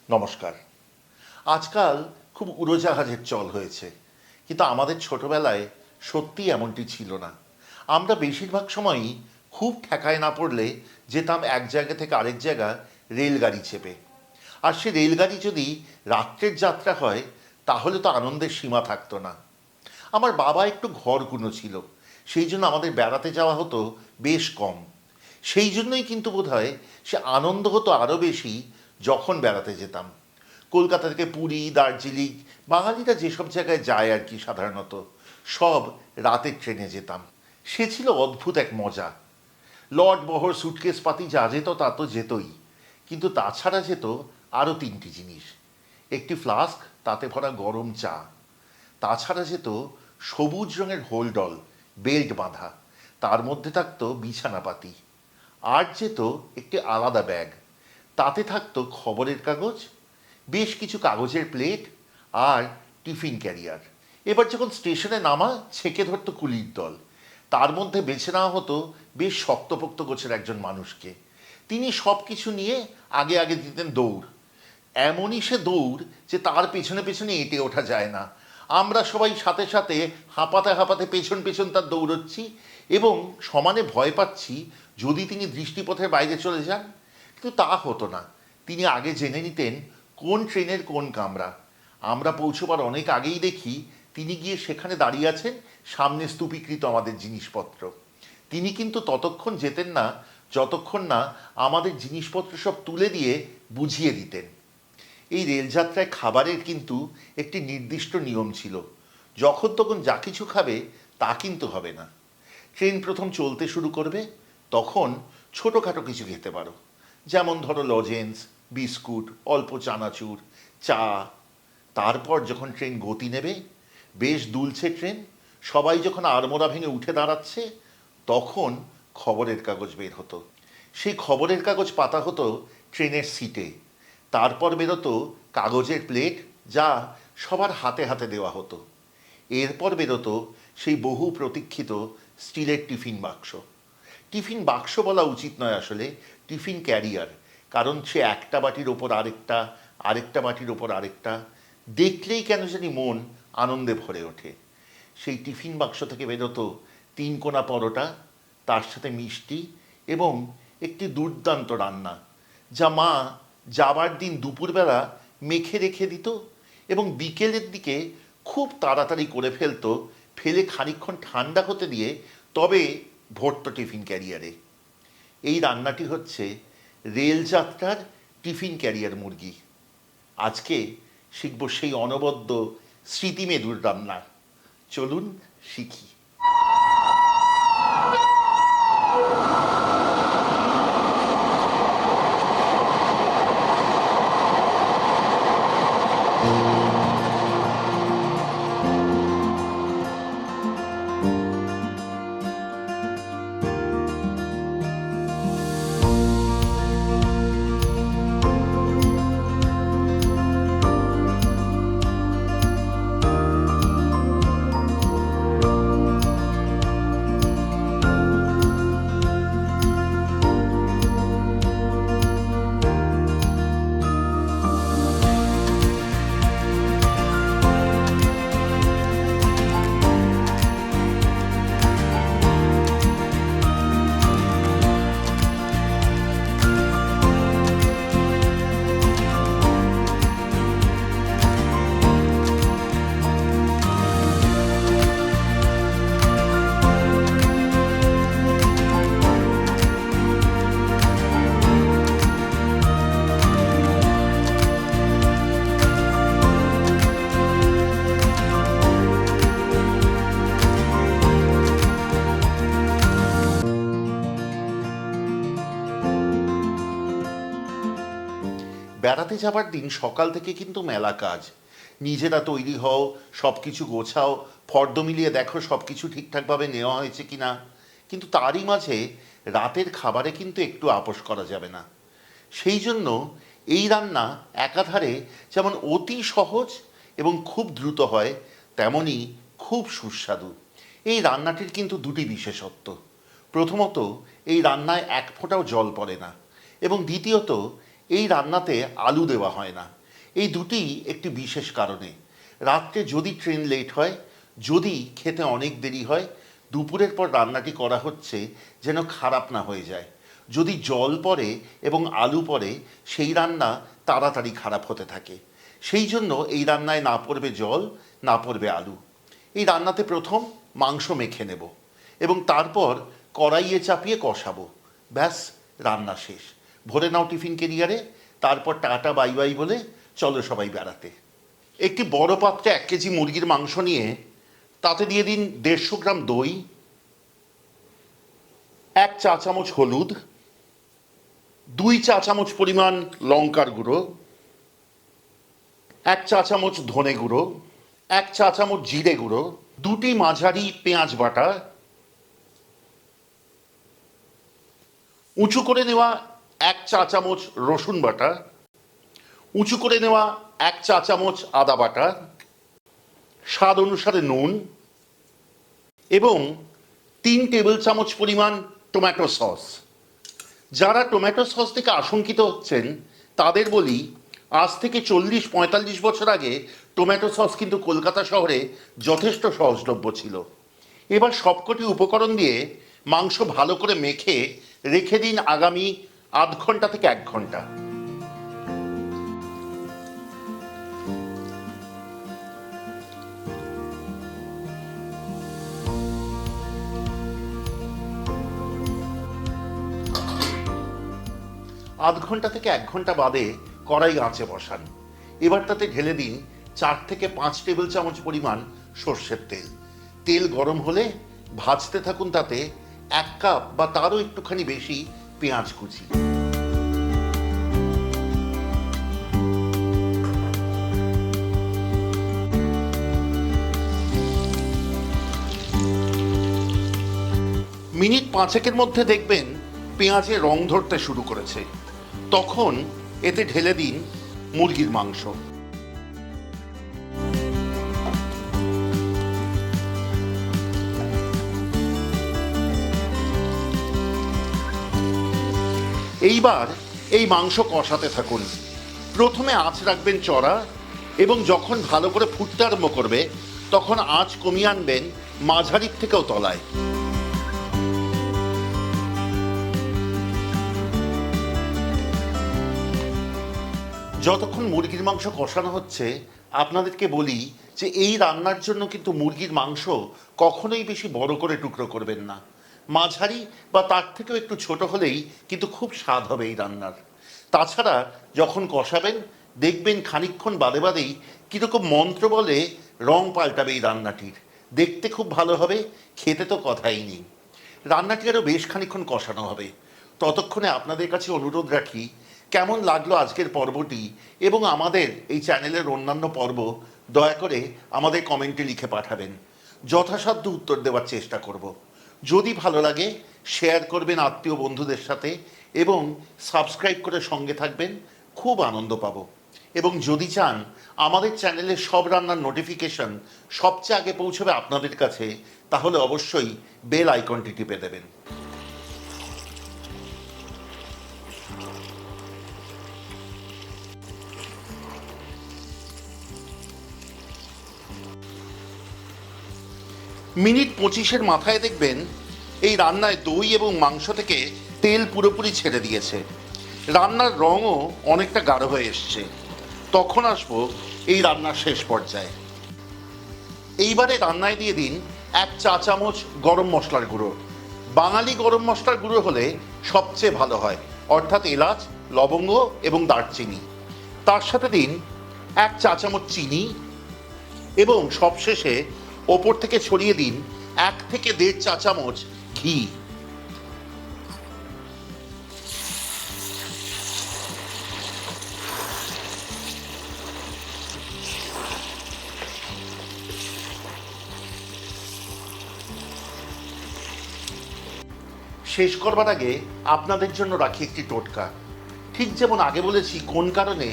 নমস্কার। আজকাল খুব উড়োজাহাজের চল হয়েছে, কিন্তু আমাদের ছোটবেলায় সত্যি এমনটি ছিল না। আমরা বেশিরভাগ সময়ই খুব ঠেকায় না পড়লে যেতাম এক জায়গা থেকে আরেক জায়গা রেলগাড়ি চেপে। আর সে রেলগাড়ি যদি রাত্রের যাত্রা হয় তাহলে তো আনন্দের সীমা থাকতো না। আমার বাবা একটু ঘরকুনো ছিল, সেই জন্য আমাদের বেড়াতে যাওয়া হতো বেশ কম। সেই জন্যই কিন্তু বোধহয় সে আনন্দ হতো আরও বেশি যখন বেড়াতে যেতাম। কলকাতা থেকে পুরী, দার্জিলিং, বাঙালিরা যেসব জায়গায় যায় আর কি সাধারণত, সব রাতের ট্রেনে যেতাম। সে ছিল অদ্ভুত এক মজা। লট বহর সুটকেস পাতি যা যেত তা তো যেতই, কিন্তু তাছাড়া যেত আরও তিনটি জিনিস। একটি ফ্লাস্ক, তাতে ভরা গরম চা। তাছাড়া যেত সবুজ রঙের হোলডল, বেল্ট বাঁধা, তার মধ্যে থাকতো বিছানাপাতি। আর যেত একটি আলাদা ব্যাগ, তাতে থাকতো খবরের কাগজ, বেশ কিছু কাগজের প্লেট আর টিফিন ক্যারিয়ার। এবার যখন স্টেশনে নামা ছেঁকে ধরতো কুলির দল। তার মধ্যে বেছে নেওয়া হতো বেশ শক্তপোক্ত গোছের একজন মানুষকে। তিনি সব কিছু নিয়ে আগে আগে দিতেন দৌড়। এমনই সে দৌড় যে তার পেছনে পেছনে এঁটে ওঠা যায় না। আমরা সবাই সাথে সাথে হাঁপাতে হাঁপাতে পেছন পেছন তার দৌড়চ্ছি এবং সমানে ভয় পাচ্ছি যদি তিনি দৃষ্টিপথের বাইরে চলে যান। কিন্তু তা হতো না। তিনি আগে জেনে নিতেন কোন ট্রেনের কোন কামরা। আমরা পৌঁছবার অনেক আগেই দেখি তিনি গিয়ে সেখানে দাঁড়িয়ে আছেন, সামনে স্তূপীকৃত আমাদের জিনিসপত্র। তিনি কিন্তু ততক্ষণ যেতেন না যতক্ষণ না আমাদের জিনিসপত্র সব তুলে দিয়ে বুঝিয়ে দিতেন। এই রেলযাত্রায় খাবারের কিন্তু একটি নির্দিষ্ট নিয়ম ছিল। যখন তখন যা কিছু খাবে তা কিন্তু হবে না। ট্রেন প্রথম চলতে শুরু করবে তখন ছোটোখাটো কিছু খেতে পারো, যেমন ধরো লজেন্স, বিস্কুট, অল্প চানাচুর, চা। তারপর যখন ট্রেন গতি নেবে, বেশ দুলছে ট্রেন, সবাই যখন আড়মোড়া ভেঙে উঠে দাঁড়াচ্ছে, তখন খবরের কাগজ বের হতো। সেই খবরের কাগজ পাতা হতো ট্রেনের সিটে। তারপর বেরোতো কাগজের প্লেট, যা সবার হাতে হাতে দেওয়া হতো। এরপর বেরোতো সেই বহু প্রতীক্ষিত স্টিলের টিফিন বাক্স। টিফিন বাক্স বলা উচিত নয় আসলে, টিফিন ক্যারিয়ার, কারণ সে একটা বাটির ওপর আরেকটা, আরেকটা বাটির ওপর আরেকটা, দেখলেই কেন জানি মন আনন্দে ভরে ওঠে। সেই টিফিন বাক্স থেকে বেরোতো 3 কোনা পরোটা, তার সাথে মিষ্টি এবং একটি দুর্দান্ত রান্না, যা মা যাবার দিন দুপুরবেলা মেখে রেখে দিত এবং বিকেলের দিকে খুব তাড়াতাড়ি করে ফেলতো, ফেলে খানিকক্ষণ ঠান্ডা হতে দিয়ে তবে ভরতো টিফিন ক্যারিয়ারে। এই রান্নাটি হচ্ছে রেলযাত্রার টিফিন ক্যারিয়ার মুরগি। আজকে শিখব সেই অনবদ্য স্মৃতিমেদুর রান্না। চলুন শিখি। বেড়াতে যাবার দিন সকাল থেকে কিন্তু মেলা কাজ। নিজেরা তৈরি হও, সব কিছু গোছাও, ফর্দ মিলিয়ে দেখো সব কিছু ঠিকঠাকভাবে নেওয়া হয়েছে কি না। কিন্তু তারই মাঝে রাতের খাবারে কিন্তু একটু আপোষ করা যাবে না। সেই জন্য এই রান্না একাধারে যেমন অতি সহজ এবং খুব দ্রুত হয়, তেমনই খুব সুস্বাদু। এই রান্নাটির কিন্তু দুটি বিশেষত্ব। প্রথমত, এই রান্নায় এক ফোঁটাও জল পড়ে না, এবং দ্বিতীয়ত, এই রান্নাতে আলু দেওয়া হয় না। এই দুটি একটি বিশেষ কারণে। রাত্রে যদি ট্রেন লেট হয়, যদি খেতে অনেক দেরি হয়, দুপুরের পর রান্নাটি করা হচ্ছে যেন খারাপ না হয়ে যায়। যদি জল পড়ে এবং আলু পড়ে, সেই রান্না তাড়াতাড়ি খারাপ হতে থাকে। সেই জন্য এই রান্নায় না পড়বে জল, না পড়বে আলু। এই রান্নাতে প্রথম মাংস মেখে নেব এবং তারপর কড়াইয়ে চাপিয়ে কষাবো। ব্যাস, রান্না শেষ। ভরে নাও টিফিন ক্যারিয়ারে, তারপর টাটা বাই বাই বলে চলো সবাই বেড়াতে। একটি বড় পাত্রে 1 কেজি মুরগির মাংস নিয়ে তাতে দিয়ে দিন 150 গ্রাম দই, 1 চা চামচ হলুদ, 2 চা চামচ পরিমাণ লঙ্কার গুঁড়ো, 1 চা চামচ ধনে গুঁড়ো, 1 চা চামচ জিরে গুঁড়ো, 2টি মাঝারি পেঁয়াজ বাটা, উঁচু করে নেওয়া 1 চা চামচ রসুন বাটা, উঁচু করে নেওয়া 1 চা চামচ আদা বাটা, স্বাদ অনুসারে নুন এবং 3 টেবিল চামচ পরিমাণ টমেটো সস। যারা টমেটো সস থেকে আশঙ্কিত হচ্ছেন তাদের বলি, আজ থেকে 40-45 বছর আগে টমেটো সস কিন্তু কলকাতা শহরে যথেষ্ট সহজলভ্য ছিল। এবার সবকটি উপকরণ দিয়ে মাংস ভালো করে মেখে রেখে দিন আগামী আধ ঘন্টা থেকে 1 ঘন্টা। আধ ঘন্টা থেকে 1 ঘন্টা বাদে কড়াই আঁচে বসান। এবার তাতে ঢেলে দিন 4 থেকে 5 টেবিল চামচ পরিমাণ সর্ষের তেল। তেল গরম হলে ভাজতে থাকুন তাতে 1 কাপ বা তারও একটুখানি বেশি পেঁয়াজ কুচি। মিনিট 5-এর মধ্যে দেখবেন পেঁয়াজে রং ধরতে শুরু করেছে। তখন এতে ঢেলে দিন মুরগির মাংস। এইবার এই মাংস কষাতে থাকুন। প্রথমে আঁচ রাখবেন চড়া এবং যখন ভালো করে ফুটতে আরম্ভ করবে তখন আঁচ কমিয়ে আনবেন মাঝারির থেকেও তলায়। যতক্ষণ মুরগির মাংস কষানো হচ্ছে আপনাদেরকে বলি যে এই রান্নার জন্য কিন্তু মুরগির মাংস কখনোই বেশি বড় করে টুকরো করবেন না। মাঝারি বা তার থেকেও একটু ছোট হলেই কিন্তু খুব স্বাদ হবে এই রান্নার। তাছাড়া যখন কষাবেন দেখবেন খানিকক্ষণ বাদে বাদেই কীরকম মন্ত্র বলে রং পাল্টাবে এই রান্নাটির। দেখতে খুব ভালো হবে, খেতে তো কথাই নেই। রান্নাটি আরও বেশ খানিকক্ষণ কষানো হবে। ততক্ষণে আপনাদের কাছে অনুরোধ রাখি, কেমন লাগলো আজকের পর্বটি এবং আমাদের এই চ্যানেলের অন্যান্য পর্ব দয়া করে আমাদের কমেন্টে লিখে পাঠাবেন। যথাসাধ্য উত্তর দেওয়ার চেষ্টা করব। যদি ভালো লাগে শেয়ার করবেন আত্মীয় বন্ধুদের সাথে এবং সাবস্ক্রাইব করে সঙ্গে থাকবেন, খুব আনন্দ পাবো। এবং যদি চান আমাদের চ্যানেলের সব রান্নার নোটিফিকেশন সবচেয়ে আগে পৌঁছবে আপনাদের কাছে, তাহলে অবশ্যই বেল আইকনটি টিপে দেবেন। মিনিট 25-এর মাথায় দেখবেন এই রান্নায় দই এবং মাংস থেকে তেল পুরোপুরি ছেড়ে দিয়েছে। রান্নার রঙও অনেকটা গাঢ় হয়ে এসছে। তখন আসবো এই রান্নার শেষ পর্যায়ে। এইবারে রান্নায় দিয়ে দিন 1 চা চামচ গরম মশলার গুঁড়ো। বাঙালি গরম মশলার গুঁড়ো হলে সবচেয়ে ভালো হয়, অর্থাৎ এলাচ, লবঙ্গ এবং দারচিনি। তার সাথে দিন 1 চা চামচ চিনি এবং সবশেষে ওপর থেকে ছড়িয়ে দিন 1 থেকে 1.5 চা চামচ ঘি। শেষ করবার আগে আপনাদের জন্য রাখি একটি টোটকা। ঠিক যেমন আগে বলেছি কোন কারণে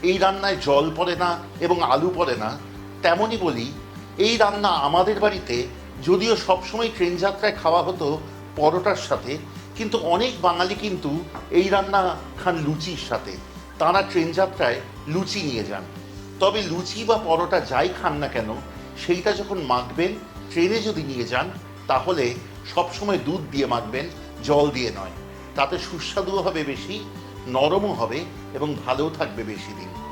এই রান্নায় জল পড়ে না এবং আলু পড়ে না, তেমনই বলি এই রান্না আমাদের বাড়িতে যদিও সবসময় ট্রেন যাত্রায় খাওয়া হতো পরোটার সাথে, কিন্তু অনেক বাঙালি কিন্তু এই রান্না খান লুচির সাথে। তাঁরা ট্রেন যাত্রায় লুচি নিয়ে যান। তবে লুচি বা পরোটা যাই খান না কেন, সেইটা যখন মাখবেন ট্রেনে যদি নিয়ে যান, তাহলে সবসময় দুধ দিয়ে মাখবেন, জল দিয়ে নয়। তাতে সুস্বাদুও হবে বেশি, নরমও হবে এবং ভালোও থাকবে বেশি দিন।